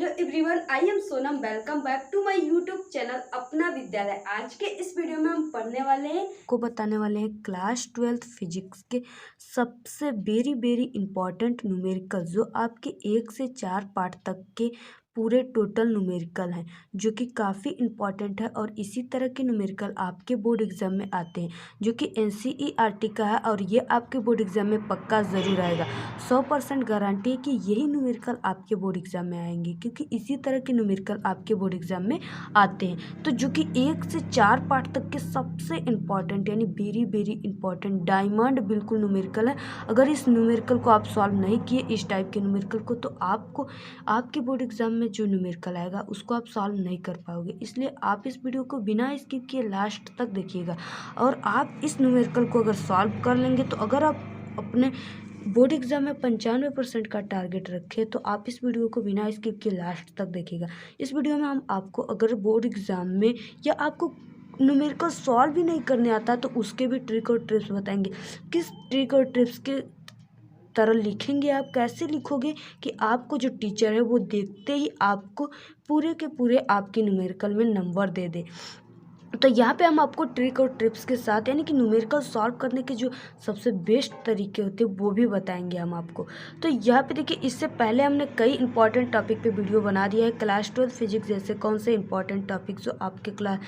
Hello everyone, I am Sonam. Welcome back to my YouTube channel Apna Vidyalaya. आज के इस video में हम पढ़ने वाले हैं को बताने वाले हैं क्लास 12th फिजिक्स के सबसे वेरी इंपॉर्टेंट न्यूमेरिकल, जो आपके 1 से 4 पार्ट तक के पूरे टोटल न्यूमेरिकल हैं, जो कि काफ़ी इम्पॉर्टेंट है। और इसी तरह के न्यूमेरिकल आपके बोर्ड एग्जाम में आते हैं, जो कि NCERT का है, और ये आपके बोर्ड एग्जाम में पक्का ज़रूर आएगा। 100% गारंटी है कि यही न्यूमेरिकल आपके बोर्ड एग्जाम में आएंगे, क्योंकि इसी तरह के न्यूमेरिकल आपके बोर्ड एग्जाम में आते हैं। तो जो कि 1 से 4 पार्ट तक के सबसे इम्पॉर्टेंट यानी वेरी इंपॉर्टेंट डायमंड बिल्कुल न्यूमेरिकल है। अगर इस न्यूमेरिकल को आप सॉल्व नहीं किए, इस टाइप के न्यूमेरिकल को, तो आपको आपके बोर्ड एग्जाम में जो न्यूमेरिकल आएगा उसको आप सॉल्व नहीं कर पाओगे। इसलिए आप इस वीडियो को बिना स्किप किए लास्ट तक देखिएगा। और आप इस न्यूमेरिकल को अगर सॉल्व कर लेंगे, तो अगर आप अपने बोर्ड एग्जाम में 95% का टारगेट रखें, तो आप इस वीडियो को बिना स्किप किए लास्ट तक देखिएगा। इस वीडियो में हम आपको अगर बोर्ड एग्जाम में या आपको न्यूमेरिकल सॉल्व भी नहीं करने आता, तो उसके भी ट्रिक और टिप्स बताएंगे। किस ट्रिक और टिप्स के तरह लिखेंगे, आप कैसे लिखोगे कि आपको जो टीचर है वो देखते ही आपको पूरे के पूरे आपके न्यूमेरिकल में नंबर दे दे। तो यहाँ पे हम आपको ट्रिक और टिप्स के साथ यानी कि न्यूमेरिकल सॉल्व करने के जो सबसे बेस्ट तरीके होते हैं वो भी बताएंगे हम आपको। तो यहाँ पे देखिए, इससे पहले हमने कई इंपॉर्टेंट टॉपिक पे वीडियो बना दिया है। क्लास 12 फिजिक्स जैसे कौन से इंपॉर्टेंट टॉपिक जो आपके क्लास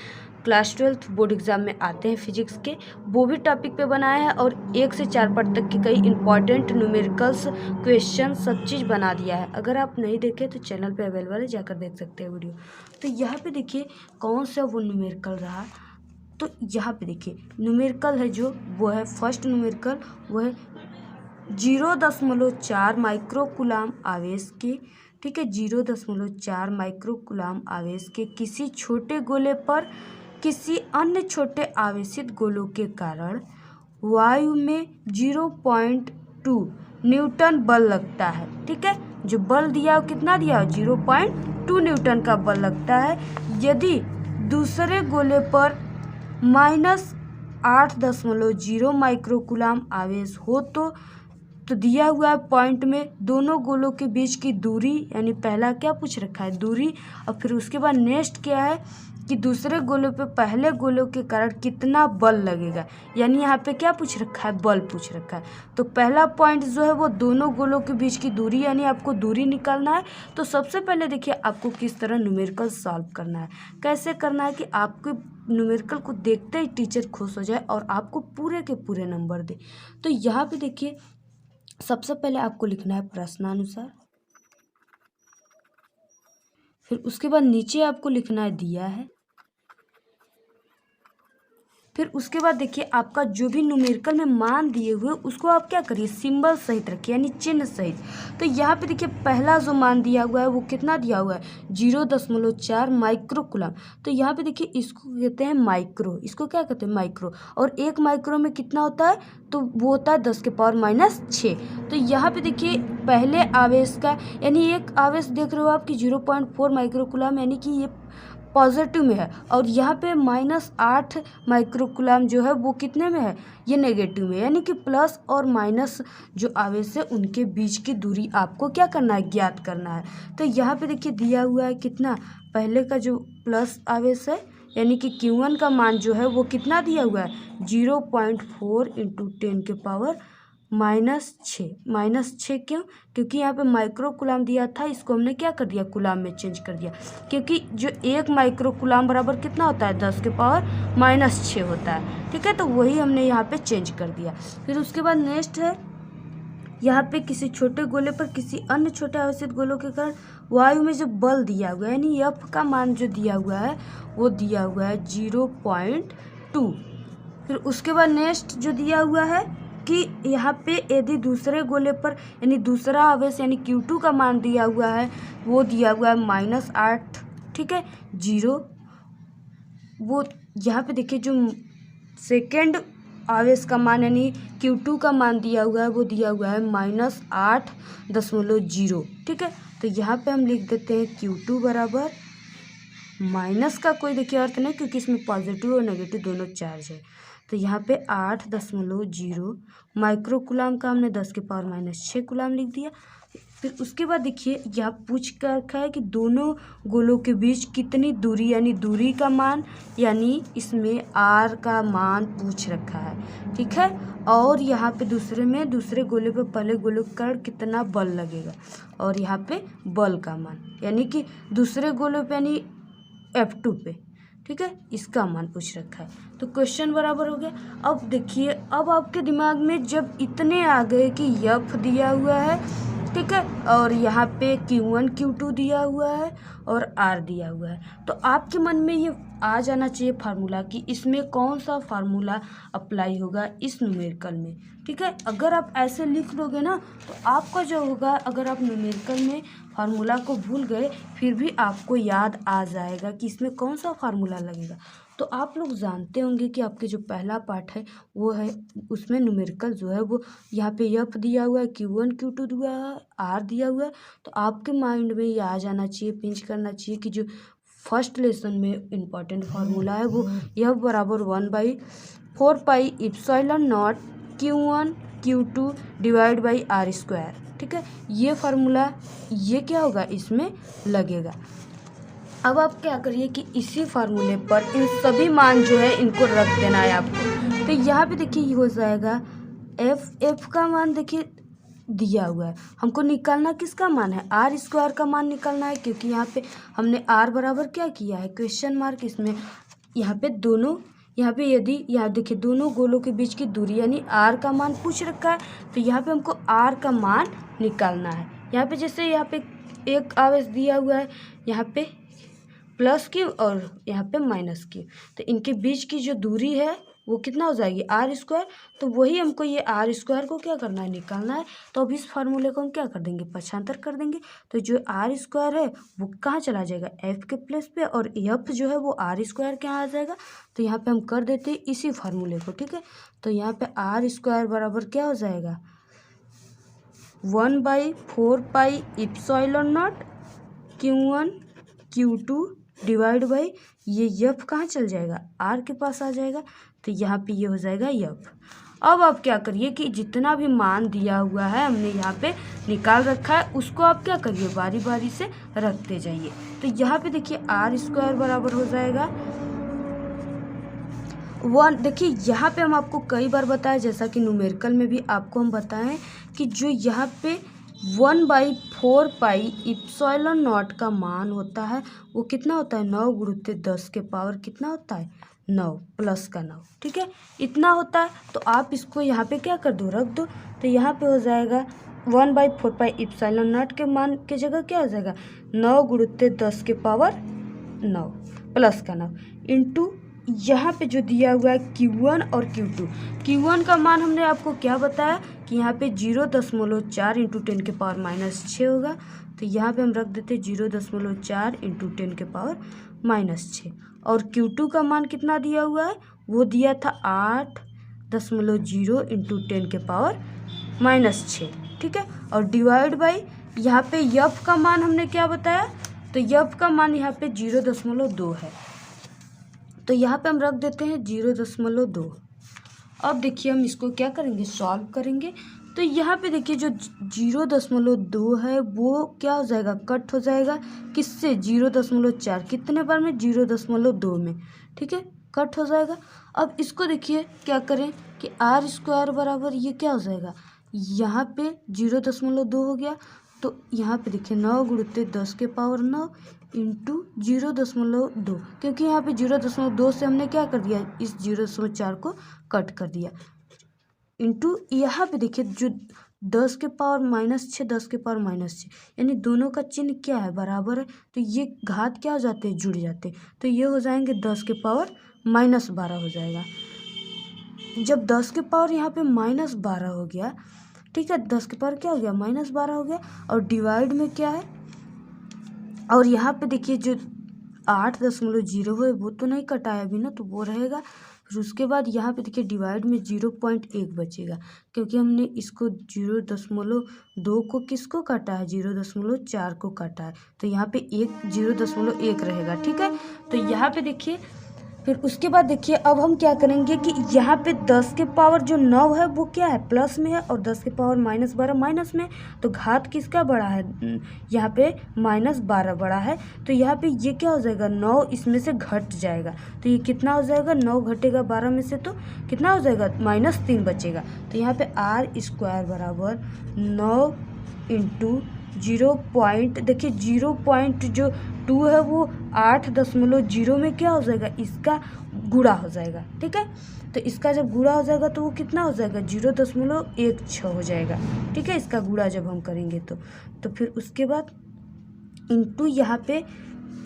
12 बोर्ड एग्जाम में आते हैं फिजिक्स के, वो भी टॉपिक पे बनाया है। और 1 से 4 पार्ट तक के कई इंपॉर्टेंट न्यूमेरिकल्स क्वेश्चन सब चीज़ बना दिया है। अगर आप नहीं देखे तो चैनल पे अवेलेबल है, जाकर देख सकते हैं वीडियो। तो यहाँ पे देखिए कौन सा वो न्यूमेरिकल रहा। तो यहाँ पे देखिए न्यूमेरिकल है जो वो है फर्स्ट न्यूमेरिकल, वो है 0.4 माइक्रोकुलाम आवेश के, ठीक है, 0.4 माइक्रोकुलाम आवेश के किसी छोटे गोले पर किसी अन्य छोटे आवेशित गोलों के कारण वायु में 0.2 न्यूटन बल लगता है। ठीक है, जो बल दिया हो कितना दिया हो, 0.2 न्यूटन का बल लगता है। यदि दूसरे गोले पर -8.0 माइक्रोकुलाम आवेश हो, तो दिया हुआ है पॉइंट में दोनों गोलों के बीच की दूरी, यानी पहला क्या पूछ रखा है, दूरी, और फिर उसके बाद नेक्स्ट क्या है कि दूसरे गोले पे पहले गोलों के कारण कितना बल लगेगा। यानी यहाँ पे क्या पूछ रखा है, बल पूछ रखा है। तो पहला पॉइंट जो है वो दोनों गोलों के बीच की दूरी, यानी आपको दूरी निकालना है। तो सबसे पहले देखिए आपको किस तरह न्यूमेरिकल सॉल्व करना है, कैसे करना है कि आपके न्यूमेरिकल को देखते ही टीचर खुश हो जाए और आपको पूरे के पूरे नंबर दे। तो यहाँ पे देखिए सबसे पहले आपको लिखना है प्रश्नानुसार, फिर उसके बाद नीचे आपको लिखना है दिया है, फिर उसके बाद देखिए आपका जो भी न्यूमेरिकल में मान दिए हुए उसको आप क्या करिए, सिंबल सहित रखिए, यानी चिन्ह सहित। तो यहाँ पे देखिए पहला जो मान दिया हुआ है वो कितना दिया हुआ है, 0.4 माइक्रोकुलाम। तो यहाँ पे देखिए इसको कहते हैं माइक्रो, इसको क्या कहते हैं, माइक्रो। और 1 माइक्रो में कितना होता है, तो वो होता है 10⁻⁻6। तो यहाँ पे देखिए पहले आवेश का, यानी एक आवेश देख रहे हो आपकी 0.4 माइक्रोकुलाम, यानी कि ये पॉजिटिव में है। और यहाँ पे -8 माइक्रोकुलाम जो है वो कितने में है, ये नेगेटिव में, यानी कि प्लस और माइनस जो आवेश है उनके बीच की दूरी आपको क्या करना है, ज्ञात करना है। तो यहाँ पे देखिए दिया हुआ है कितना, पहले का जो प्लस आवेश है यानी कि Q1 का मान जो है वो कितना दिया हुआ है, 0.4 × 10⁻⁻6। क्यों, क्योंकि यहाँ पे माइक्रोकुलाम दिया था, इसको हमने क्या कर दिया, कुलाम में चेंज कर दिया। क्योंकि जो 1 माइक्रोकुलाम बराबर कितना होता है, 10⁻⁻6 होता है। ठीक है, तो वही हमने यहाँ पे चेंज कर दिया। फिर उसके बाद नेक्स्ट है, यहाँ पे किसी छोटे गोले पर किसी अन्य छोटे आवेशित गोलों के कारण वायु में जो बल दिया हुआ है, यानी F का मान जो दिया हुआ है वो दिया हुआ है 0.2। फिर उसके बाद नेक्स्ट जो दिया हुआ है कि यहाँ पे यदि दूसरे गोले पर, यानी दूसरा आवेश यानी Q2 का मान दिया हुआ है, वो दिया हुआ है -8, ठीक है, 0। वो यहाँ पे देखिए जो सेकेंड आवेश का मान यानी Q2 का मान दिया हुआ है वो दिया हुआ है -8.0, ठीक है। तो यहाँ पे हम लिख देते हैं Q2 बराबर, माइनस का कोई देखिए अर्थ नहीं क्योंकि इसमें पॉजिटिव और नेगेटिव दोनों चार्ज है। तो यहाँ पे 8.0 माइक्रोकुलाम का हमने 10⁻⁻6 कुलाम लिख दिया। फिर उसके बाद देखिए यहाँ पूछ कर रखा है कि दोनों गोलों के बीच कितनी दूरी, यानी दूरी का मान, यानी इसमें आर का मान पूछ रखा है। ठीक है, और यहाँ पे दूसरे गोले पे पहले गोले का कितना बल लगेगा, और यहाँ पे बल का मान, यानी कि दूसरे गोले पे यानी F2 पे। ठीक है, इसका मान पूछ रखा है। तो क्वेश्चन बराबर हो गया। अब देखिए, अब आपके दिमाग में जब इतने आ गए कि F दिया हुआ है, ठीक है, और यहाँ पे Q1 Q2 दिया हुआ है और R दिया हुआ है, तो आपके मन में ये आ जाना चाहिए फार्मूला कि इसमें कौन सा फार्मूला अप्लाई होगा इस न्यूमेरिकल में। ठीक है, अगर आप ऐसे लिख दोगे ना तो आपका जो होगा, अगर आप न्यूमेरिकल में फार्मूला को भूल गए फिर भी आपको याद आ जाएगा कि इसमें कौन सा फार्मूला लगेगा। तो आप लोग जानते होंगे कि आपके जो पहला पार्ट है वो है, उसमें न्यूमेरिकल जो है वो यहाँ पे F दिया हुआ है, Q1 Q2 दिया है, R दिया हुआ है। तो आपके माइंड में ये आ जाना चाहिए, पिंच करना चाहिए कि जो फर्स्ट लेसन में इम्पॉर्टेंट फार्मूला है वो F बराबर 1/4 epsilon not Q1 Q2 divide by R²। ठीक है, ये फार्मूला ये क्या होगा, इसमें लगेगा। अब आप क्या करिए कि इसी फार्मूले पर इन सभी मान जो है इनको रख देना है आपको। तो यहाँ पे देखिए ये हो जाएगा F का मान देखिए दिया हुआ है, हमको निकालना किसका मान है, R² का मान निकालना है, क्योंकि यहाँ पे हमने R बराबर क्या किया है, क्वेश्चन मार्क। इसमें यहाँ पे दोनों, यहाँ पे यदि यहाँ देखिए दोनों गोलों के बीच की दूरी यानी R का मान पूछ रखा है, तो यहाँ पे हमको R का मान निकालना है। यहाँ पे जैसे यहाँ पे एक आवेश दिया हुआ है, यहाँ पे प्लस Q और यहाँ पे माइनस Q, तो इनके बीच की जो दूरी है वो कितना हो जाएगी, R²। तो वही हमको ये R² को क्या करना है, निकालना है। तो अब इस फार्मूले को हम क्या कर देंगे, पक्षांतर कर देंगे। तो जो R² है वो कहाँ चला जाएगा, F के प्लेस पे, और F जो है वो R² के यहाँ आ जाएगा। तो यहाँ पे हम कर देते हैं इसी फार्मूले को। ठीक है, तो यहाँ पे R² बराबर क्या हो जाएगा, 1/4 epsilon not Q1 Q2 divide by ये F कहाँ चल जाएगा, R के पास आ जाएगा। तो यहाँ पे ये हो जाएगा F। अब आप क्या करिए कि जितना भी मान दिया हुआ है हमने यहाँ पे निकाल रखा है, उसको आप क्या करिए, बारी बारी से रखते जाइए। तो यहाँ पे देखिए R² बराबर हो जाएगा 1। देखिए यहाँ पे हम आपको कई बार बताया, जैसा कि न्यूमेरिकल में भी आपको हम बताएं कि जो यहाँ पे 1/4 एप्सिलॉन नॉट का मान होता है वो कितना होता है, 9 × 10 के पावर कितना होता है, 9 प्लस का 9। ठीक है, इतना होता है। तो आप इसको यहाँ पे क्या कर दो, रख दो। तो यहाँ पे हो जाएगा 1/4 एप्सिलॉन नॉट के मान की जगह क्या हो जाएगा, 9 × 10 के पावर 9 प्लस का 9 इंटू यहाँ पे जो दिया हुआ है Q1 और Q2। Q1 का मान हमने आपको क्या बताया कि यहाँ पे 0.4 इंटू 10 के पावर -6 होगा। तो यहाँ पे हम रख देते 0.4 इंटू 10 के पावर -6। और Q2 का मान कितना दिया हुआ है, वो दिया था 8.0 इंटू 10 के पावर -6। ठीक है, और डिवाइड बाई यहाँ पे F का मान हमने क्या बताया, तो F का मान यहाँ पे 0.2 है। तो यहाँ पे हम रख देते हैं 0.2। अब देखिए हम इसको क्या करेंगे, सॉल्व करेंगे। तो यहाँ पे देखिए जो 0.2 है वो क्या हो जाएगा, कट हो जाएगा किससे, 0.4, कितने बार में, 0.2 में। ठीक है, कट हो जाएगा। अब इसको देखिए क्या करें कि R² बराबर ये क्या हो जाएगा, यहाँ पे 0.2 हो गया। तो यहाँ पे देखिए 9 × 10 के पावर 9 इंटू 0.2, क्योंकि यहाँ पे 0.2 से हमने क्या कर दिया, इस 0.4 को कट कर दिया, इंटू यहाँ पे देखिए जो 10 के पावर -6, 10 के पावर -6, यानी दोनों का चिन्ह क्या है, बराबर है। तो ये घात क्या हो जाते हैं, जुड़ जाते हैं। तो ये हो जाएंगे 10 के पावर -12 हो जाएगा। जब 10 के पावर यहाँ पे -12 हो गया, ठीक है, 10 के पावर क्या हो गया, -12 हो गया, और डिवाइड में क्या है, और यहाँ पे देखिए जो 8.0 है वो तो नहीं कटाया अभी ना, तो वो रहेगा। फिर उसके बाद यहाँ पे देखिए डिवाइड में 0.1 बचेगा, क्योंकि हमने इसको 0.2 को किसको काटा है, 0.4 को काटा है। तो यहाँ पे 0.1 रहेगा। ठीक है, तो यहाँ पे देखिए फिर उसके बाद देखिए अब हम क्या करेंगे कि यहाँ पे 10 के पावर जो 9 है वो क्या है प्लस में है और 10 के पावर -12 माइनस में, तो घात किसका बड़ा है, यहाँ पे -12 बड़ा है, तो यहाँ पे ये क्या हो जाएगा 9 इसमें से घट जाएगा, तो ये कितना हो जाएगा 9 घटेगा 12 में से तो कितना हो जाएगा -3 बचेगा, तो यहाँ पे r² बराबर 9 इंटू 0. देखिए 0.2 है वो 8.0 में क्या हो जाएगा इसका गुणा हो जाएगा, ठीक है। तो इसका जब गुणा हो जाएगा तो वो कितना हो जाएगा 0.16 हो जाएगा, ठीक है। इसका गुणा जब हम करेंगे तो फिर उसके बाद इंटू यहाँ पे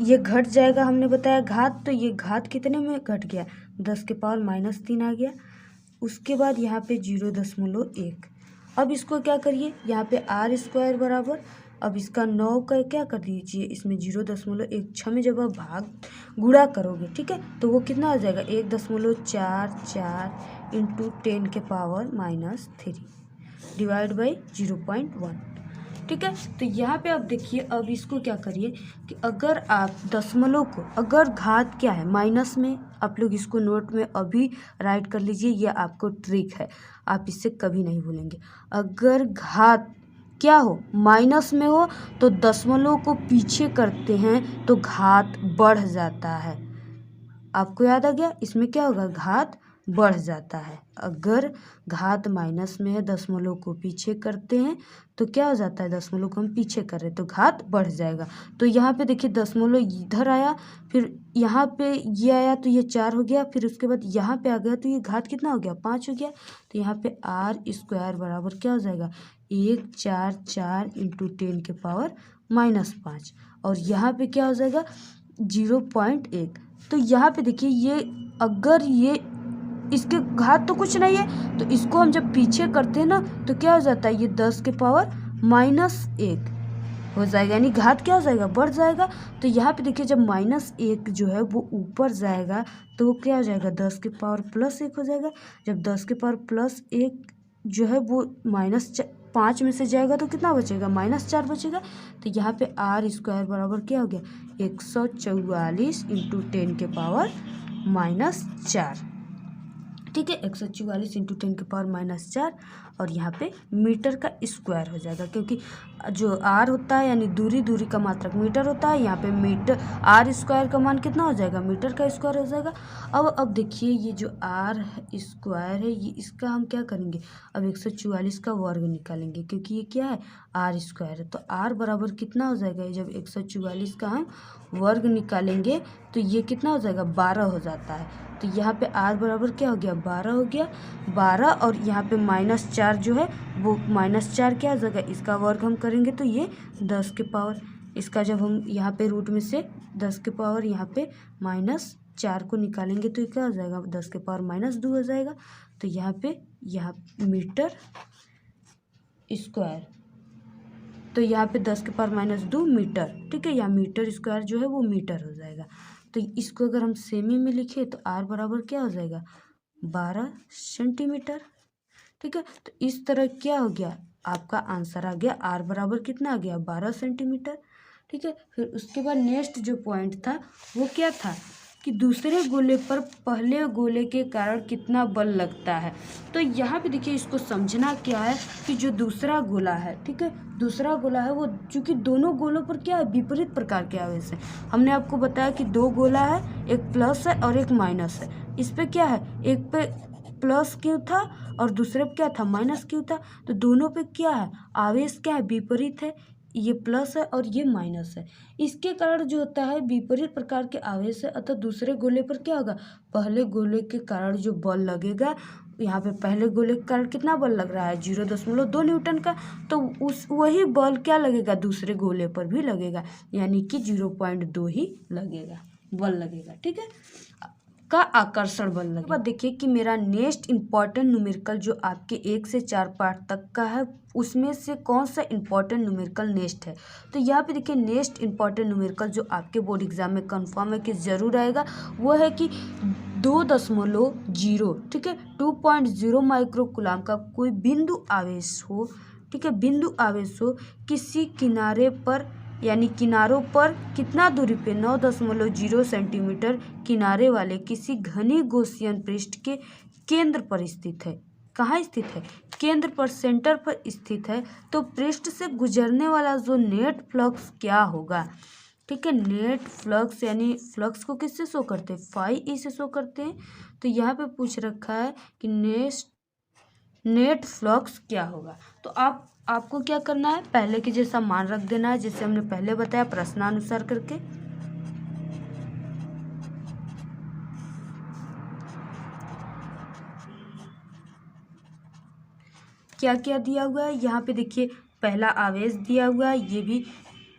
ये घट जाएगा, हमने बताया घात, तो ये घात कितने में घट गया 10 के पावर -3 आ गया। उसके बाद यहाँ पे 0.1। अब इसको क्या करिए यहाँ पे r² बराबर, अब इसका 9 का क्या कर दीजिए इसमें 0.16 में जब आप भाग गुणा करोगे, ठीक है, तो वो कितना आ जाएगा 1.44 इंटू 10 के पावर -3 डिवाइड बाई 0.1, ठीक है। तो यहाँ पे आप देखिए अब इसको क्या करिए कि अगर आप दशमलव को, अगर घात क्या है माइनस में, आप लोग इसको नोट में अभी राइट कर लीजिए, ये आपको ट्रिक है, आप इससे कभी नहीं भूलेंगे। अगर घात क्या हो माइनस में हो तो दशमलव को पीछे करते हैं तो घात बढ़ जाता है। आपको याद आ गया, इसमें क्या होगा घात बढ़ जाता है। अगर घात माइनस में है दशमलव को पीछे करते हैं तो क्या हो जाता है, दशमलव को हम पीछे कर रहे हैं तो घात बढ़ जाएगा। तो यहाँ पे देखिए दशमलव इधर आया, फिर यहाँ पे ये आया तो ये 4 हो गया, फिर उसके बाद यहाँ पे आ गया तो ये घात कितना हो गया 5 हो गया। तो यहाँ पे r² बराबर क्या हो जाएगा 144 इंटू 10 के पावर -5 और यहाँ पे क्या हो जाएगा 0.1। तो यहाँ पे देखिए ये अगर ये इसके घात तो कुछ नहीं है, तो इसको हम जब पीछे करते हैं ना तो क्या हो जाता है ये 10 के पावर -1 हो जाएगा, यानी घात क्या हो जाएगा बढ़ जाएगा। तो यहाँ पे देखिए जब -1 जो है वो ऊपर जाएगा तो वो क्या हो जाएगा 10 के पावर +1 हो जाएगा। जब 10 के पावर +1 जो है वो -5 में से जाएगा तो कितना बचेगा -4 बचेगा। तो यहाँ पे r² बराबर क्या हो गया 144 इंटू 10 के पावर -4, ठीक है, 144 इंटू 10 के पावर -4 और यहाँ पे मीटर का स्क्वायर हो जाएगा, क्योंकि जो r होता है यानी दूरी का मात्रक मीटर होता है, यहाँ पे मीटर r² का मान कितना हो जाएगा मीटर का स्क्वायर हो जाएगा। अब देखिए ये जो r² है ये इसका हम क्या करेंगे अब 144 का वर्ग निकालेंगे, क्योंकि ये क्या है r² है, तो r बराबर कितना हो जाएगा, जब 144 का हम वर्ग निकालेंगे तो ये कितना हो जाएगा 12 हो जाता है। तो यहाँ पे r बराबर क्या हो गया 12 हो गया 12 और यहाँ पे -4 जो है वो -4 क्या हो जाएगा इसका वर्ग हम करेंगे तो ये 10 के पावर, इसका जब हम यहाँ पे रूट में से 10 के पावर यहाँ पे -4 को निकालेंगे तो ये क्या हो जाएगा 10 के पावर -2 हो जाएगा। तो यहाँ पे मीटर स्क्वायर, तो यहाँ पे 10 के पावर -2 मीटर, ठीक है, यहाँ मीटर स्क्वायर जो है वो मीटर हो जाएगा। तो इसको अगर हम सेमी में लिखे तो r बराबर क्या हो जाएगा 12 सेंटीमीटर, ठीक है। तो इस तरह क्या हो गया आपका आंसर आ गया, r बराबर कितना आ गया 12 सेंटीमीटर, ठीक है। फिर उसके बाद नेक्स्ट जो पॉइंट था वो क्या था कि दूसरे गोले पर पहले गोले के कारण कितना बल लगता है। तो यहाँ पे देखिए इसको समझना क्या है कि जो दूसरा गोला है, ठीक है, दूसरा गोला है वो चूँकि दोनों गोलों पर क्या है विपरीत प्रकार के आवेश है। हमने आपको बताया कि 2 गोला है, एक प्लस है और एक माइनस है। इस पे क्या है एक पे प्लस क्यू था और दूसरे पे क्या था माइनस क्यू था, तो दोनों पे क्या है आवेश क्या है विपरीत है, ये प्लस है और ये माइनस है। इसके कारण जो होता है विपरीत प्रकार के आवेश है, अतः दूसरे गोले पर क्या होगा पहले गोले के कारण जो बल लगेगा, यहाँ पे पहले गोले के कारण कितना बल लग रहा है 0.2 न्यूटन का, तो वही बल क्या लगेगा दूसरे गोले पर भी लगेगा, यानी कि 0.2 ही लगेगा बल लगेगा, ठीक है, का आकर्षण बल लगेगा। अब देखिए कि मेरा नेक्स्ट इम्पॉर्टेंट न्यूमेरिकल जो आपके 1 से 4 पार्ट तक का है उसमें से कौन सा इम्पॉर्टेंट न्यूमेरिकल नेक्स्ट है। तो यहाँ पे देखिए नेक्स्ट इम्पॉर्टेंट न्यूमेरिकल जो आपके बोर्ड एग्जाम में कंफर्म है कि ज़रूर आएगा वो है कि 2.0, ठीक है, 2.0 माइक्रोकुलाम का कोई बिंदु आवेश हो, ठीक है, बिंदु आवेश हो किसी किनारे पर यानी किनारों पर कितना दूरी पे 9.0 सेंटीमीटर किनारे वाले किसी घनी गॉसियन पृष्ठ के केंद्र पर स्थित है। कहाँ स्थित है? केंद्र पर, सेंटर पर स्थित है। तो पृष्ठ से गुजरने वाला जो नेट फ्लक्स क्या होगा? ठीक है, नेट फ्लक्स यानी फ्लक्स को किससे शो करते हैं? फाई ई से शो करते हैं। तो यहाँ पे पूछ रखा है कि नेट फ्लक्स क्या होगा। तो आपको क्या करना है? पहले के जैसा मान रख देना है, जैसे हमने पहले बताया प्रश्नानुसार करके। क्या क्या दिया हुआ है यहाँ पे? देखिए, पहला आवेश दिया हुआ है, ये भी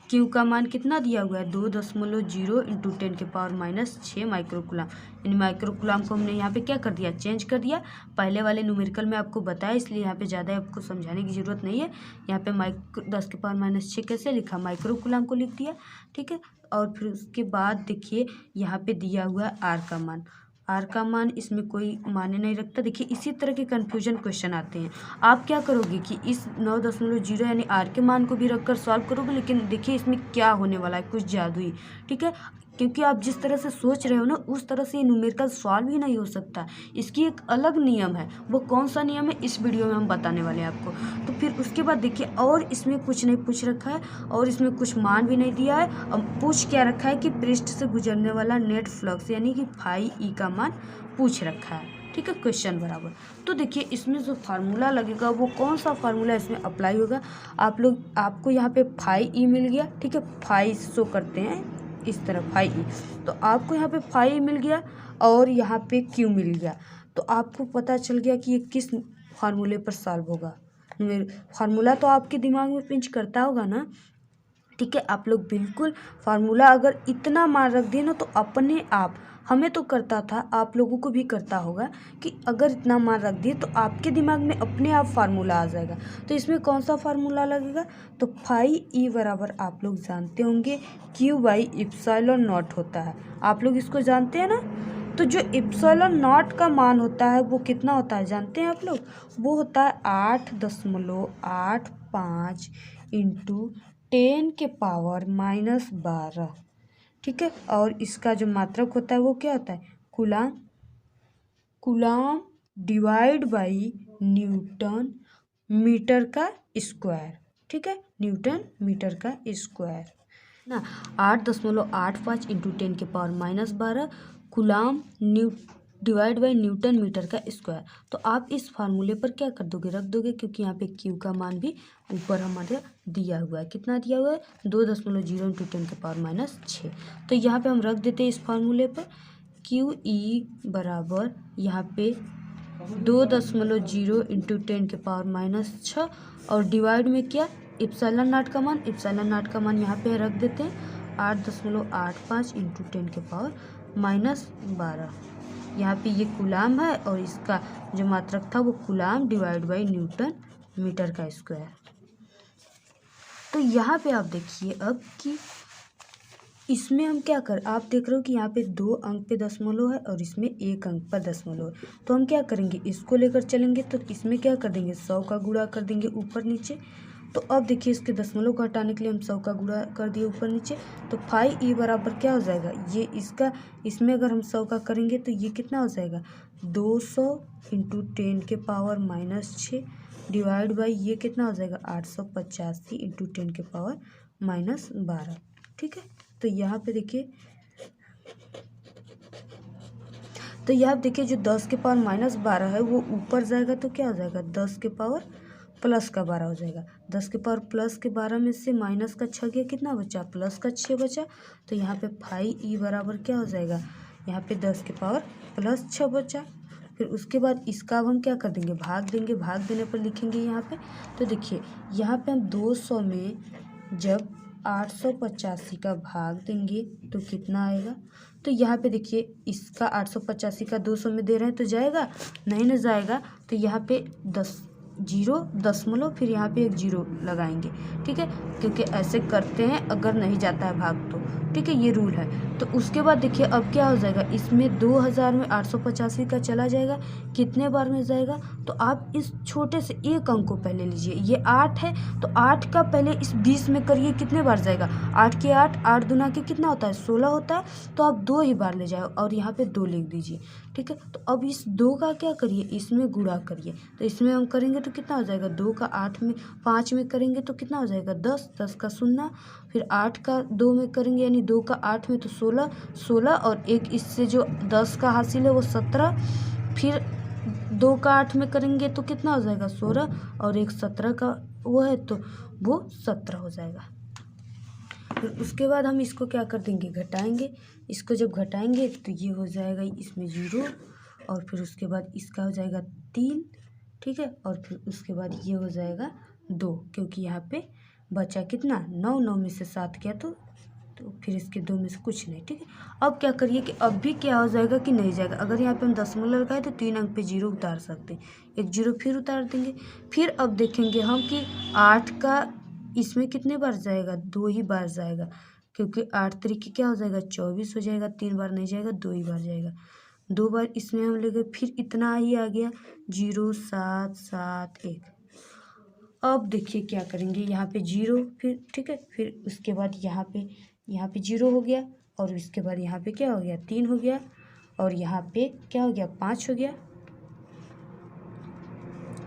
क्यू का मान कितना दिया हुआ है? 2.0 इंटू 10⁻⁻6 माइक्रोकुलाम। यानी माइक्रोकुलाम को हमने यहाँ पे क्या कर दिया? चेंज कर दिया। पहले वाले न्यूमेरिकल में आपको बताया, इसलिए यहाँ पे ज़्यादा आपको समझाने की ज़रूरत नहीं है। यहाँ पे 10⁻⁻6 कैसे लिखा? माइक्रोकुलाम को लिख दिया। ठीक है, और फिर उसके बाद देखिए यहाँ पे दिया हुआ है आर का मान। आर का मान इसमें कोई मायने नहीं रखता। देखिए, इसी तरह के कन्फ्यूजन क्वेश्चन आते हैं। आप क्या करोगे कि इस 9.0 यानी आर के मान को भी रखकर सॉल्व करोगे, लेकिन देखिए इसमें क्या होने वाला है, कुछ जादुई। ठीक है, क्योंकि आप जिस तरह से सोच रहे हो ना, उस तरह से ये न्यूमेरिकल सॉल्व ही नहीं हो सकता। इसकी एक अलग नियम है। वो कौन सा नियम है, इस वीडियो में हम बताने वाले हैं आपको। तो फिर उसके बाद देखिए, और इसमें कुछ नहीं पूछ रखा है, और इसमें कुछ मान भी नहीं दिया है। अब पूछ क्या रखा है कि पृष्ठ से गुजरने वाला नेट फ्लक्स यानी कि फाई ई का मान पूछ रखा है। ठीक है, क्वेश्चन बराबर। तो देखिए, इसमें जो फार्मूला लगेगा वो कौन सा फार्मूला इसमें अप्लाई होगा? आपको यहाँ पे फाई ई मिल गया। ठीक है, फाई शो करते हैं इस तरह, फाई ई। तो आपको यहाँ पे फाई ई मिल गया और यहाँ पे क्यू मिल गया। तो आपको पता चल गया कि ये किस फार्मूले पर सॉल्व होगा। फार्मूला तो आपके दिमाग में पिंच करता होगा ना। ठीक है, आप लोग बिल्कुल फार्मूला अगर इतना मान रख दिए ना, तो अपने आप, हमें तो करता था, आप लोगों को भी करता होगा कि अगर इतना मान रख दिए तो आपके दिमाग में अपने आप फार्मूला आ जाएगा। तो इसमें कौन सा फार्मूला लगेगा? तो फाई ई बराबर आप लोग जानते होंगे क्यू बाई इप्सिलॉन नॉट होता है। आप लोग इसको जानते हैं ना। तो जो इप्सिलॉन नॉट का मान होता है वो कितना होता है जानते हैं आप लोग? वो होता है 8.85 इंटू 10⁻⁻12। ठीक है, और इसका जो मात्रक होता है वो क्या होता है? Coulomb divide by newton metre का स्क्वायर। ठीक है, न्यूटन मीटर का स्क्वायर ना। 8.85 into 10⁻⁻12 coulomb divide by newton metre का स्क्वायर। तो आप इस फार्मूले पर क्या कर दोगे? रख दोगे, क्योंकि यहाँ पे क्यू का मान भी ऊपर हमारे दिया हुआ है। कितना दिया हुआ है? 2.0 इंटू 10⁻⁻6। तो यहाँ पे हम रख देते हैं इस फार्मूले पर क्यू ई बराबर यहाँ पे 2.0 इंटू 10⁻⁻6 और डिवाइड में क्या? इप्सिलॉन नॉट का मान। इप्सिलॉन नॉट का मान यहाँ पे रख देते हैं 8.85 इंटू 10⁻⁻12। यहाँ पे ये कूलाम है और इसका जो मात्रक था वो coulomb divide by newton metre का स्क्वायर। तो यहाँ पे आप देखिए अब कि इसमें हम क्या कर, आप देख रहे हो कि यहाँ पे 2 अंक पे दशमलव है और इसमें 1 अंक पर दशमलव है। तो हम क्या करेंगे? इसको लेकर चलेंगे, तो इसमें क्या कर देंगे? 100 का गुणा कर देंगे ऊपर नीचे। तो अब देखिए, इसके दशमलव को हटाने के लिए हम 100 का गुणा कर दिए ऊपर नीचे। तो फाई ई बराबर क्या हो जाएगा? ये इसमें अगर हम 100 का करेंगे तो ये कितना हो जाएगा? 200 इंटू 10⁻⁻6 डिवाइड बाई ये कितना हो जाएगा? 885 इंटू 10⁻⁻12। ठीक है, तो यहाँ पे देखिए, जो 10⁻⁻12 है वो ऊपर जाएगा तो क्या हो जाएगा? 10⁻+12 हो जाएगा। 10⁻+12 में से माइनस का 6 गया, कितना बचा? प्लस का 6 बचा। तो यहाँ पे फाई ई बराबर क्या हो जाएगा? यहाँ पे 10⁻+6 बचा। फिर उसके बाद इसका अब हम क्या कर देंगे? भाग देंगे। भाग देने पर लिखेंगे यहाँ पे। तो देखिए, यहाँ पे हम 200 में जब 885 का भाग देंगे तो कितना आएगा? तो यहाँ पे देखिए, इसका 885 का 200 में दे रहे हैं तो जाएगा नहीं, ना जाएगा। तो यहाँ पे 0 दशमलव, फिर यहाँ पे एक 0 लगाएंगे। ठीक है, क्योंकि ऐसे करते हैं अगर नहीं जाता है भाग तो। ठीक है, ये रूल है। तो उसके बाद देखिए अब क्या हो जाएगा, इसमें 2000 में 885 का चला जाएगा, कितने बार में जाएगा, तो आप इस छोटे से एक अंक को पहले लीजिए, ये 8 है तो 8 का पहले इस 20 में करिए, कितने बार जाएगा, 8 के 8, 8 दूना के कितना होता है 16 होता है, तो आप 2 ही बार ले जाओ और यहाँ पे 2 लिख दीजिए। ठीक है, तो अब इस 2 का क्या करिए, इसमें गुणा करिए, तो इसमें हम करेंगे तो कितना हो जाएगा, 2 का 8 में 5 में करेंगे तो कितना हो जाएगा 10, 10 का 0, फिर 8 का 2 में करेंगे यानी 2 का 8 में तो 16, 16 और एक इससे जो 10 का हासिल है वो 17, फिर 2 का 8 में करेंगे तो कितना हो जाएगा 16 और एक 17 का वो है तो वो 17 हो जाएगा। फिर उसके बाद हम इसको क्या कर देंगे, घटाएंगे, इसको जब घटाएंगे तो ये हो जाएगा इसमें 0 और फिर उसके बाद इसका हो जाएगा 3, ठीक है, और फिर उसके बाद ये हो जाएगा 2, क्योंकि यहाँ पे बचा कितना 9, 9 में से 7 गया तो फिर इसके 2 में से कुछ नहीं। ठीक है, अब क्या करिए कि अब भी क्या हो जाएगा कि नहीं जाएगा, अगर यहाँ पे हम दशमलव लगाए तो 3 अंक पे 0 उतार सकते हैं, एक 0 फिर उतार देंगे। फिर अब देखेंगे हम कि 8 का इसमें कितने बार जाएगा, 2 ही बार जाएगा, क्योंकि 8 तरीके क्या हो जाएगा 24 हो जाएगा, 3 बार नहीं जाएगा, 2 ही बार जाएगा, 2 बार इसमें हम ले गए, फिर इतना ही आ गया 0 7 7 1। अब देखिए क्या करेंगे, यहाँ पे 0 फिर, ठीक है, फिर उसके बाद यहाँ पे 0 हो गया और इसके बाद यहाँ पे क्या हो गया 3 हो गया और यहाँ पे क्या हो गया 5 हो गया,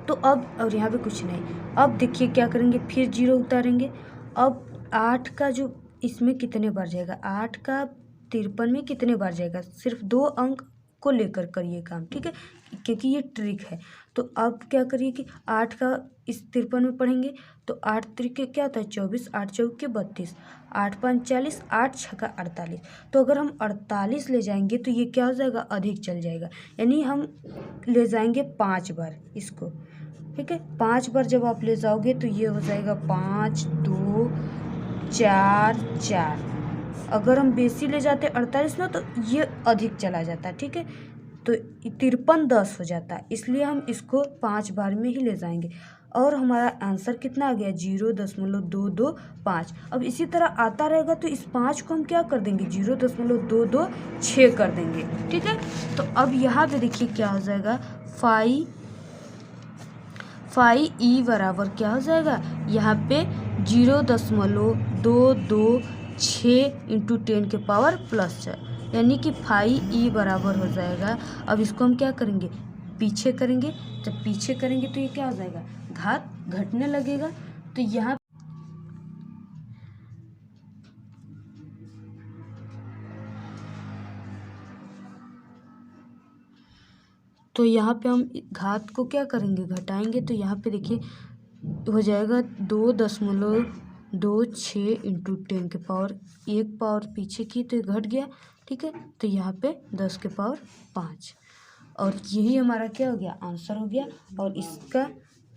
तो अब और यहाँ पे कुछ नहीं। अब देखिए क्या करेंगे, फिर 0 उतारेंगे। अब 8 का जो इसमें कितने बार जाएगा, 8 का 53 में कितने बार जाएगा, सिर्फ 2 अंक को लेकर करिए काम, ठीक है, क्योंकि ये ट्रिक है। तो अब क्या करिए कि 8 का इस 53 में पढ़ेंगे तो 8 तरीके क्या होता है 24, 8 चौके 32, 8 5 40, 8 छक्का 48। तो अगर हम 48 ले जाएंगे तो ये क्या हो जाएगा अधिक चल जाएगा, यानी हम ले जाएंगे 5 बार इसको, ठीक है, 5 बार जब आप ले जाओगे तो ये हो जाएगा 5 2 4 4। अगर हम बेसी ले जाते 48 ना तो ये अधिक चला जाता है, ठीक है, तो 53 10 हो जाता है, इसलिए हम इसको 5 बार में ही ले जाएंगे और हमारा आंसर कितना आ गया 0.225। अब इसी तरह आता रहेगा तो इस 5 को हम क्या कर देंगे 0.226 कर देंगे, ठीक है। तो अब यहाँ पे देखिए क्या हो जाएगा, फाई ई बराबर क्या हो जाएगा, यहाँ पे 0.226 इंटू 10 के पावर +4, यानी कि फाई ई बराबर हो जाएगा। अब इसको हम क्या करेंगे पीछे करेंगे, जब पीछे करेंगे तो ये क्या हो जाएगा घात घटने लगेगा, तो यहाँ पे हम घात को क्या करेंगे घटाएंगे, तो यहाँ पे देखिए हो जाएगा 2.26 इंटू 10 के पावर, एक पावर पीछे की तो ये घट गया, ठीक है, तो यहाँ पे 10 के पावर 5 और यही हमारा क्या हो गया आंसर हो गया। और इसका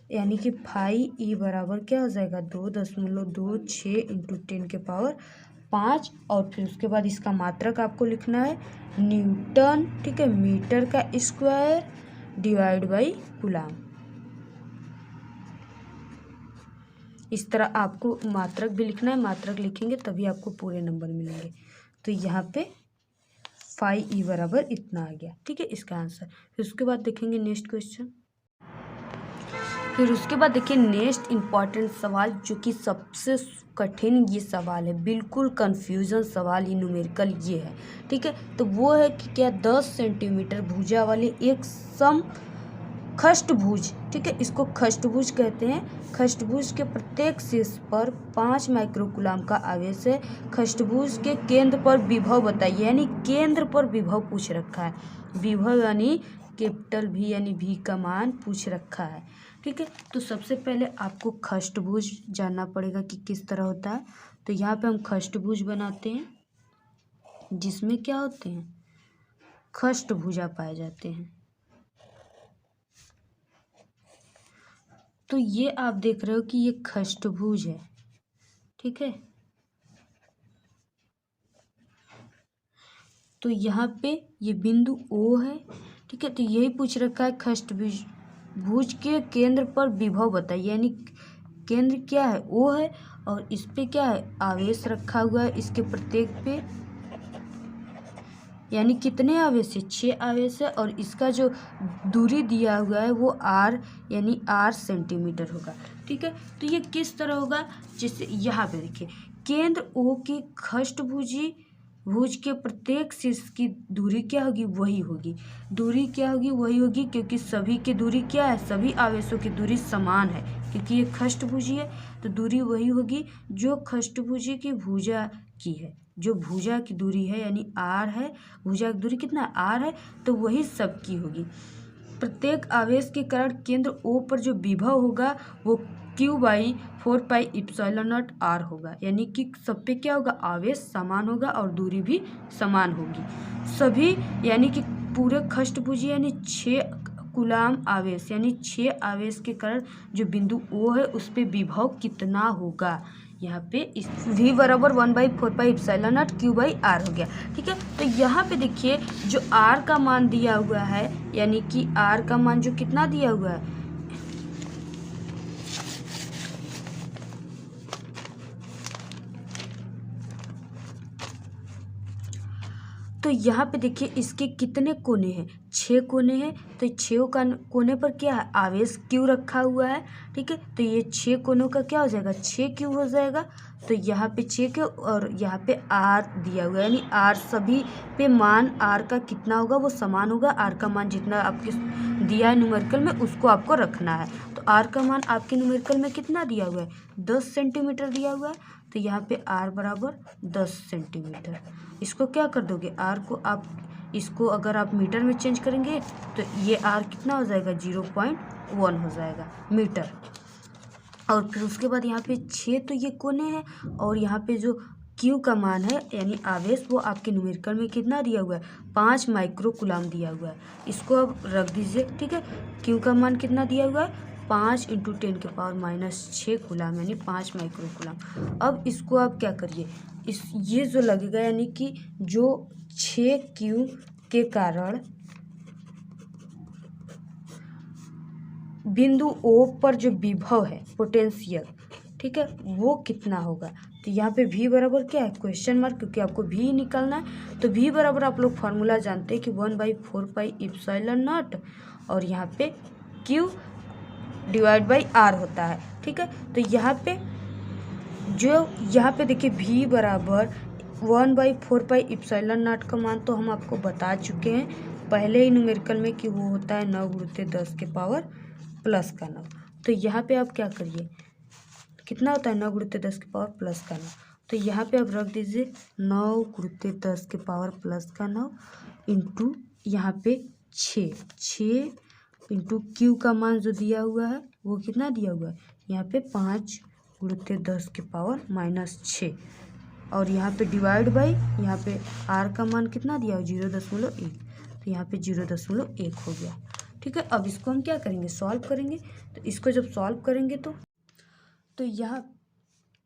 यानी कि फाई ई बराबर क्या हो जाएगा 2.26 इंटू 10 के पावर 5 और फिर उसके बाद इसका मात्रक आपको लिखना है न्यूटन, ठीक है, मीटर का स्क्वायर डिवाइड बाई कूलाम। इस तरह आपको मात्रक भी लिखना है, मात्रक लिखेंगे तभी आपको पूरे नंबर मिलेंगे। तो यहाँ पे फाई ई बराबर इतना आ गया, ठीक है, इसका आंसर। फिर उसके बाद देखेंगे नेक्स्ट क्वेश्चन। फिर उसके बाद देखिए नेक्स्ट इम्पॉर्टेंट सवाल जो कि सबसे कठिन ये सवाल है, बिल्कुल कन्फ्यूजन सवाल ये न्यूमेरिकल ये है, ठीक है। तो वो है कि क्या 10 सेंटीमीटर भुजा वाले एक खष्टभुज, ठीक है, इसको खष्टभुज कहते हैं, खष्टभुज के प्रत्येक शीर्ष पर 5 माइक्रोकूलाम का आवेश है, खष्टभुज के केंद्र पर विभव बताइए, यानी केंद्र पर विभव पूछ रखा है, विभव यानी कैपिटल भी यानी भी का मान पूछ रखा है, ठीक है। तो सबसे पहले आपको खष्टभुज जानना पड़ेगा कि किस तरह होता है। तो यहाँ पे हम खष्टभुज बनाते हैं जिसमें क्या होते हैं खष्टभुजा पाए जाते हैं। तो ये आप देख रहे हो कि ये खष्टभुज है, ठीक है। तो यहाँ पे ये बिंदु O है, ठीक है, तो यही पूछ रखा है खष्टभुज के केंद्र पर विभव बताइए, यानी केंद्र क्या है O है, और इस पे क्या है आवेश रखा हुआ है इसके प्रत्येक पे, यानी कितने आवेश है 6 आवेश है, और इसका जो दूरी दिया हुआ है वो r यानी r सेंटीमीटर होगा। ठीक है, तो ये किस तरह होगा, जैसे यहाँ पे देखिए केंद्र O की भुज के प्रत्येक शीर्ष की दूरी क्या होगी, वही होगी। दूरी क्या होगी, वही होगी, क्योंकि सभी की दूरी क्या है, सभी आवेशों की दूरी समान है, क्योंकि ये खष्टभुजी है, तो दूरी वही होगी जो खष्टभुजी की भुजा की है। जो भुजा की दूरी है यानी r है, भुजा की दूरी कितना r है, तो वही सब की होगी। प्रत्येक आवेश के कारण केंद्र O पर जो विभव होगा वो Q/4πε0 r होगा, यानी कि सब पे क्या होगा, आवेश समान होगा और दूरी भी समान होगी। सभी यानी कि पूरे खष्टभुजी यानी 6 कूलाम आवेश यानी 6 आवेश के कारण जो बिंदु O है उस पे विभव कितना होगा, यहाँ पे इस v बराबर 1/4πε0 Q/r हो गया। ठीक है, तो यहाँ पे देखिए जो r का मान दिया हुआ है, यानी कि r का मान जो कितना दिया हुआ है, तो यहाँ पे देखिए इसके कितने कोने हैं, 6 कोने हैं, तो 6 का कोने पर क्या है, आवेश Q रखा हुआ है। ठीक है, तो ये 6 कोनों का क्या हो जाएगा, 6Q हो जाएगा। तो यहाँ पे 6Q और यहाँ पे R दिया हुआ है, यानी R सभी पे मान R का कितना होगा, वो समान होगा। R का मान जितना आपके दिया है न्यूमेरिकल में उसको आपको रखना है। तो R का मान आपके न्यूमेरिकल में कितना दिया हुआ है, 10 सेंटीमीटर दिया हुआ है, तो यहाँ पे R बराबर 10 सेंटीमीटर। इसको क्या कर दोगे, R को आप इसको अगर आप मीटर में चेंज करेंगे तो ये R कितना हो जाएगा, 0.1 हो जाएगा मीटर। और फिर उसके बाद यहाँ पे 6 तो ये कोने हैं, और यहाँ पे जो Q का मान है यानी आवेश वो आपके न्यूमेरिकल में कितना दिया हुआ है, 5 माइक्रो कूलाम दिया हुआ है। इसको अब रख दीजिए। ठीक है, Q का मान कितना दिया हुआ है, 5 × 10⁻⁻6 कूलाम यानी 5 माइक्रो कूलाम। अब इसको आप क्या करिए, ये जो लगेगा यानी कि जो 6Q के कारण बिंदु O पर जो विभव है पोटेंशियल, ठीक है, वो कितना होगा। तो यहाँ पे V बराबर क्या है, क्वेश्चन मार्क, क्योंकि आपको V निकालना है। तो V बराबर आप लोग फार्मूला जानते हैं कि 1/4πε0 और यहाँ पे Q / R होता है। ठीक है, तो यहाँ पे देखिए V बराबर 1/4πε0 का मान तो हम आपको बता चुके हैं पहले ही न्यूमेरिकल में कि वो होता है 9 × 10⁻⁻9। तो यहाँ पे आप क्या करिए, कितना होता है 9 × 10⁻⁻9। तो यहाँ पे आप रख दीजिए 9 × 10⁻⁻9 इंटू यहाँ पे 6 इंटू Q का मान जो दिया हुआ है वो कितना दिया हुआ है, यहाँ पे 5 × 10⁻⁻6 और यहाँ पे डिवाइड बाई यहाँ पे R का मान कितना दिया है 0.1, तो यहाँ पे 0.1 हो गया। ठीक है, अब इसको हम क्या करेंगे, सॉल्व करेंगे। तो इसको जब सॉल्व करेंगे तो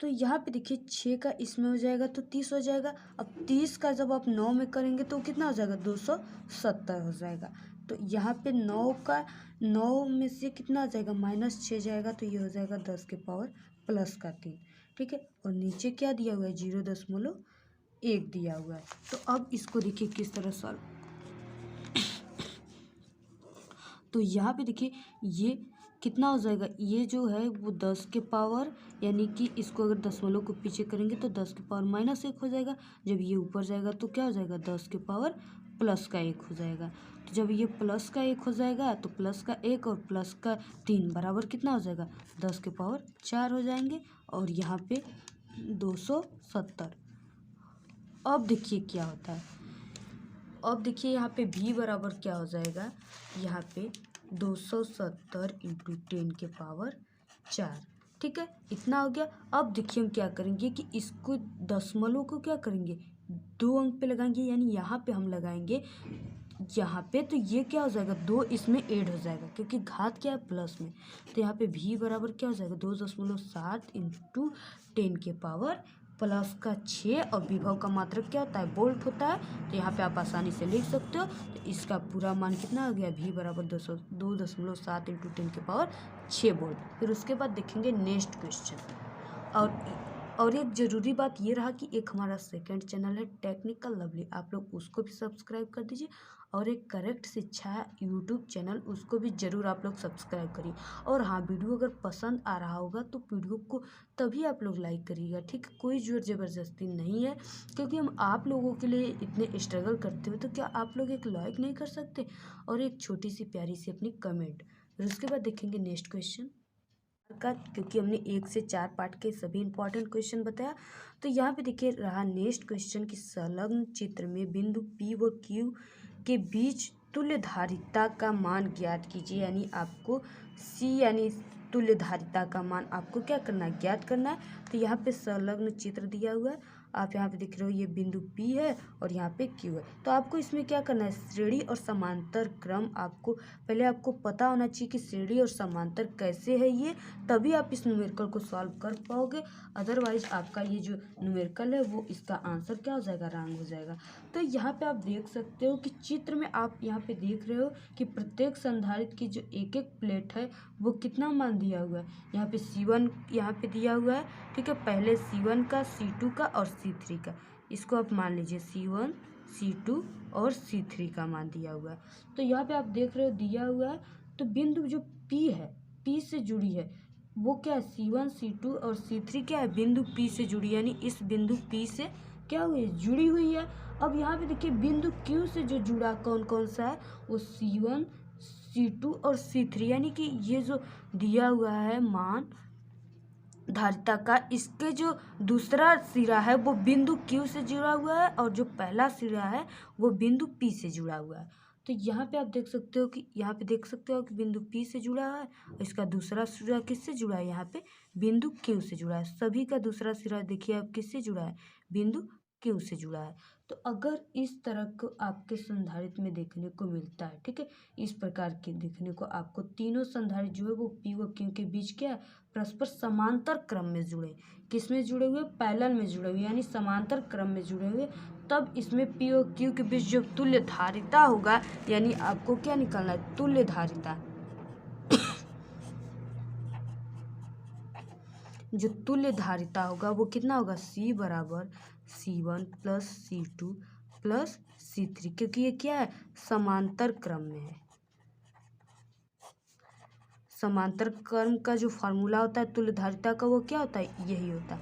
यहाँ पे देखिए 6 का इसमें हो जाएगा तो 30 हो जाएगा। अब 30 का जब आप 9 में करेंगे तो कितना हो जाएगा, 270 हो जाएगा। तो यहाँ पे 9 में से कितना हो जाएगा, -6 जाएगा, तो ये हो जाएगा 10⁻3। ठीक है, और नीचे क्या दिया हुआ है, 0.1 दिया हुआ है। तो अब इसको देखिए किस तरह सॉल्व। तो यहाँ पे देखिए ये कितना हो जाएगा, ये जो है वो 10 के पावर यानी कि इसको अगर दशमलव को पीछे करेंगे तो 10 के पावर -1 हो जाएगा। जब ये ऊपर जाएगा तो क्या हो जाएगा, 10 के पावर +1 हो जाएगा। तो जब ये +1 हो जाएगा तो +1 और +3 बराबर कितना हो जाएगा, 10 के पावर 4 हो जाएंगे। और यहाँ पे 270। अब देखिए क्या होता है, अब देखिए यहाँ पे V बराबर क्या हो जाएगा, यहाँ पे 270 × 10⁻⁴। ठीक है, इतना हो गया। अब देखिए हम क्या करेंगे कि इसको दशमलव को क्या करेंगे, 2 अंक पे लगाएंगे, यानी यहाँ पे हम लगाएंगे यहाँ पे, तो ये क्या हो जाएगा, 2 इसमें ऐड हो जाएगा क्योंकि घात क्या है प्लस में। तो यहाँ पे V बराबर क्या हो जाएगा, 2.7 × 10⁻⁴ प्लस का 6 और विभव का मात्रक क्या होता है, वोल्ट होता है। तो यहाँ पे आप आसानी से लिख सकते हो। तो इसका पूरा मान कितना आ गया, V बराबर 2.7 × 10⁶ वोल्ट। फिर उसके बाद देखेंगे नेक्स्ट क्वेश्चन। और एक ज़रूरी बात ये रहा कि एक हमारा सेकंड चैनल है टेक्निकल लवली, आप लोग उसको भी सब्सक्राइब कर दीजिए। और एक करेक्ट शिक्षा यूट्यूब चैनल, उसको भी ज़रूर आप लोग सब्सक्राइब करिए। और हाँ, वीडियो अगर पसंद आ रहा होगा तो वीडियो को तभी आप लोग लाइक करिएगा, ठीक है। कोई ज़ोर ज़बरदस्ती नहीं है, क्योंकि हम आप लोगों के लिए इतने स्ट्रगल करते हुए तो क्या आप लोग एक लाइक नहीं कर सकते और एक छोटी सी प्यारी सी अपनी कमेंट। फिर उसके बाद देखेंगे नेक्स्ट क्वेश्चन का, क्योंकि हमने 1 से 4 पार्ट के सभी इंपॉर्टेंट क्वेश्चन बताया। तो यहाँ पे देखिए रहा नेक्स्ट क्वेश्चन कि संलग्न चित्र में बिंदु P व Q के बीच तुल्यधारिता का मान ज्ञात कीजिए। यानी आपको C यानी तुल्यधारिता का मान आपको क्या करना है, ज्ञात करना है। तो यहाँ पे संलग्न चित्र दिया हुआ है, आप यहाँ पे देख रहे हो, ये बिंदु P है और यहाँ पे Q है। तो आपको इसमें क्या करना है, श्रेणी और समांतर क्रम आपको पहले आपको पता होना चाहिए कि श्रेणी और समांतर कैसे है ये, तभी आप इस न्यूमेरिकल को सॉल्व कर पाओगे। अदरवाइज आपका ये जो न्यूमेरिकल है वो इसका आंसर क्या हो जाएगा, रॉन्ग हो जाएगा। तो यहाँ पे आप देख सकते हो कि चित्र में आप यहाँ पे देख रहे हो कि प्रत्येक संधारित्र की जो एक एक प्लेट है वो कितना मान दिया हुआ है। यहाँ पे C1 यहाँ पे दिया हुआ है, ठीक है। पहले C1 का, C2 का और C3 का, इसको आप मान लीजिए C1 C2 और C3 का मान दिया हुआ है। तो यहाँ पे आप देख रहे हो दिया हुआ है। तो बिंदु जो P है, P से जुड़ी है, वो क्या है, C1 C2 और C3 क्या है, बिंदु P से जुड़ी, यानी इस बिंदु P से क्या हुई, जुड़ी हुई है। अब यहाँ पे देखिए बिंदु Q से जो जुड़ा कौन कौन सा है, वो C1 C2 और C3, यानी कि ये जो दिया हुआ है मान धारिता का, इसके जो दूसरा सिरा है वो बिंदु Q से जुड़ा हुआ है और जो पहला सिरा है वो बिंदु P से जुड़ा हुआ है। तो यहाँ पे आप देख सकते हो कि यहाँ पे देख सकते हो कि बिंदु P से जुड़ा है और इसका दूसरा सिरा किससे जुड़ा है, यहाँ पे बिंदु Q से जुड़ा है। सभी का दूसरा सिरा देखिए आप किससे जुड़ा है, बिंदु Q से जुड़ा है। तो अगर इस तरह को आपके संधारित्र में देखने को मिलता है, ठीक है, इस प्रकार के देखने को आपको तीनों संधारित्र जो है वो P व Q के बीच क्या है, परस्पर समांतर क्रम में जुड़े, किस में जुड़े हुए, पैरेलल में जुड़े हुए, यानी समांतर क्रम में जुड़े हुए, तब इसमें P और Q के बीच जो तुल्य धारिता होगा, यानी आपको क्या निकालना है, तुल्य धारिता। जो तुल्य धारिता होगा वो कितना होगा, C बराबर C1 plus C2 plus C3, क्योंकि ये क्या है, समांतर क्रम में है। समांतर क्रम का जो फार्मूला होता है तुल्यधारिता का, वो क्या होता है, यही होता है।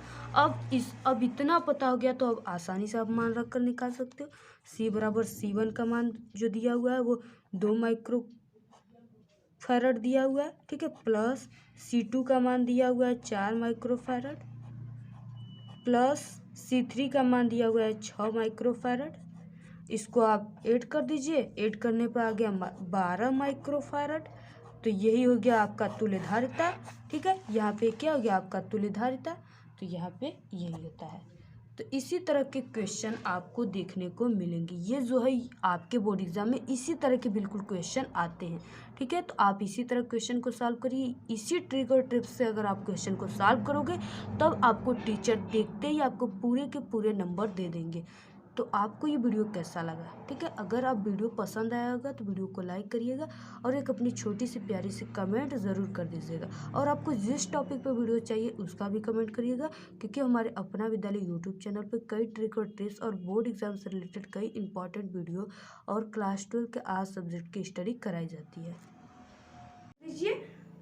अब इतना पता हो गया तो अब आसानी से आप मान रख कर निकाल सकते हो। C बराबर C1 का मान जो दिया हुआ है वो 2 माइक्रो फैरड दिया हुआ है, ठीक है, प्लस C2 का मान दिया हुआ है 4 माइक्रो फैरड, प्लस C3 का मान दिया हुआ है 6 माइक्रो फैरड। इसको आप ऐड कर दीजिए, ऐड करने पर आ गया 12 माइक्रो फैरड। तो यही हो गया आपका तुल्यधारिता, ठीक है। यहाँ पे क्या हो गया आपका तुल्यधारिता, तो यहाँ पे यही होता है। तो इसी तरह के क्वेश्चन आपको देखने को मिलेंगे। ये जो है आपके बोर्ड एग्जाम में इसी तरह के बिल्कुल क्वेश्चन आते हैं, ठीक है। तो आप इसी तरह क्वेश्चन को सॉल्व करिए। इसी ट्रिक और टिप्स से अगर आप क्वेश्चन को सॉल्व करोगे तब आपको टीचर देखते ही आपको पूरे के पूरे नंबर दे देंगे। तो आपको ये वीडियो कैसा लगा, ठीक है। अगर आप वीडियो पसंद आया होगा तो वीडियो को लाइक करिएगा और एक अपनी छोटी सी प्यारी सी कमेंट ज़रूर कर दीजिएगा। और आपको जिस टॉपिक पर वीडियो चाहिए उसका भी कमेंट करिएगा, क्योंकि हमारे अपना विद्यालय यूट्यूब चैनल पर कई ट्रिक और टिप्स और बोर्ड एग्जाम से रिलेटेड कई इंपॉर्टेंट वीडियो और क्लास 12 के आज सब्जेक्ट की स्टडी कराई जाती है।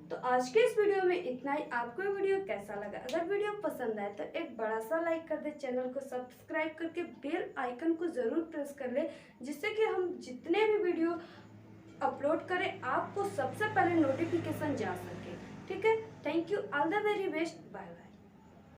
तो आज के इस वीडियो में इतना ही। आपको ये वीडियो कैसा लगा, अगर वीडियो पसंद आए तो एक बड़ा सा लाइक कर दे, चैनल को सब्सक्राइब करके बेल आइकन को जरूर प्रेस कर ले, जिससे कि हम जितने भी वीडियो अपलोड करें आपको सबसे पहले नोटिफिकेशन जा सके, ठीक है। Thank you, all the very best, bye bye.